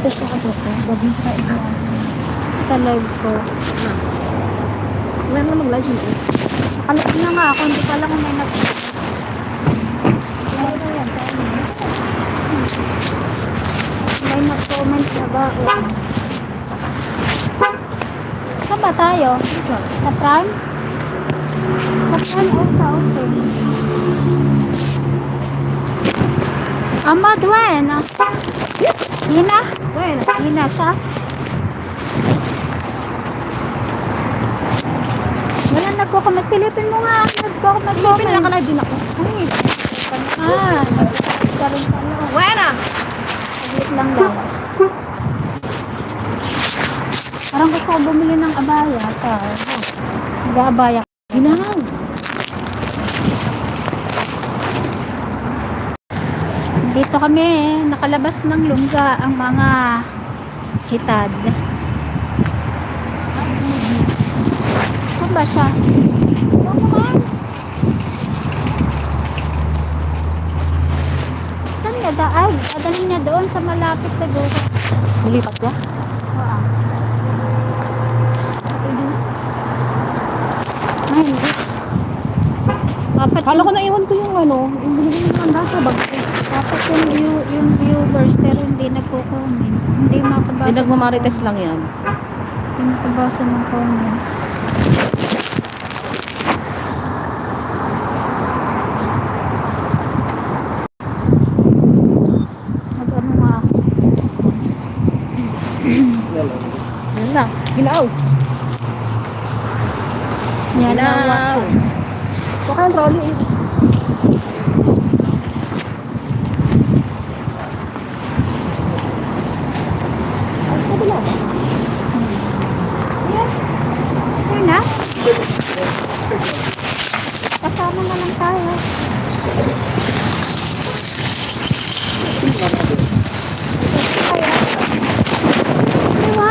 dito sa ano ko. Gabi ka ito. Sa live ko. Wala na mag-live mo. Alam na nga ako, hindi pala kung may nag-post. May nag-comment sa baon. Saan ba tayo? Sa Prime? Sa Prime o sa Open? Amad, when? Hina? When? Hina siya? Wala nagko-comment. Silipin mo nga. Nagko-comment. Silipin na ka-live din ako. Ay, nagkaroon pa lang. Wena! Saglit lang daw. Parang gusto ko bumili ng abaya. Nag-abaya. Ginaw! Dito kami, nakalabas ng lungga ang mga hitad. Saan ba siya? Saan niya daan? Dadalhin niya doon sa malapit sa dulo. Nilipat ka? Oo. Ay, hindi. Dapat Kala ko naiwan ko yung ano, yung binigyan ng handa sa bag. dapat yung viewers pero hindi nagko-comment. Hindi makabasa. Hindi nagmamarites lang yan. Hindi makabasa ng comment. Nag-ano nga ako. Yan na. Ginaw! Yan na ako. Baka ang trolley is... Ay, sa kabila. Ayun na. Kasama na lang tayo. Diba?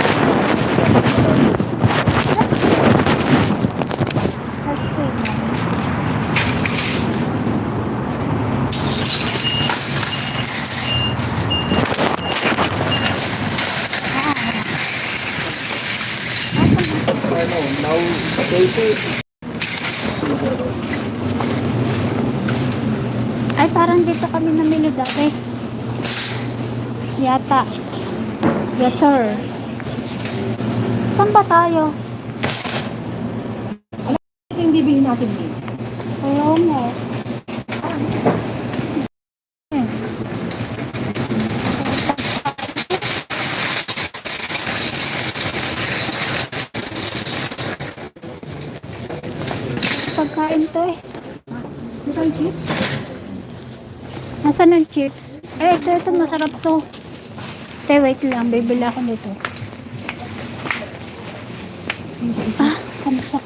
Let's see. Ay, parang dito kami namili dati. Yata. Yator. Saan ba tayo? Ito yung bibili natin dito. Ayaw mo. Pagkain to eh. Masang chips? Nasaan ang chips? Eh, ito masarap to. Te, wait lang. Bibili ako nito. Ah, kamusta.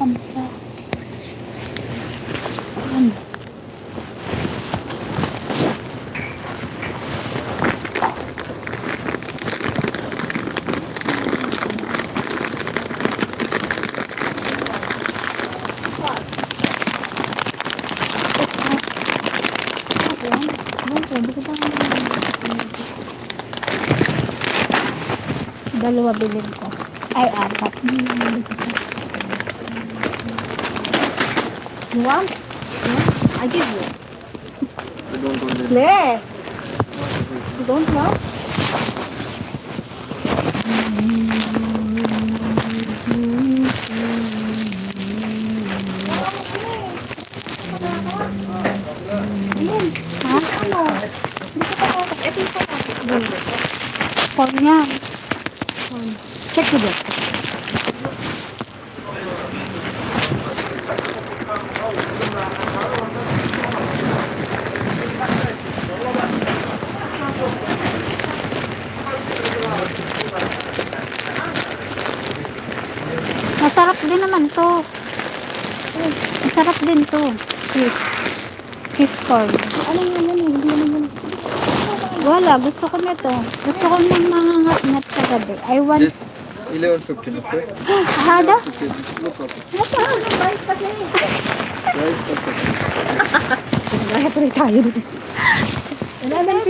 Ano? Dalawa bilhin ko. Ay, apat. You want? I give you. Claire! You don't want? Ha? Ano? Hindi ko pa natin. Ito yung natin. Pork niya. Check the book. Masarap din naman to. Masarap din to. Cheese corn. Ano yun yan? Hindi naman yun. Wala, gusto ko nito. Gusto ko ng mga ngat sa gabi. I want... Yes, 11:15, okay? Hada? 15, no problem. Nasaan? Price kasi. Right, okay. Lahat rin tayo dito. Wala lang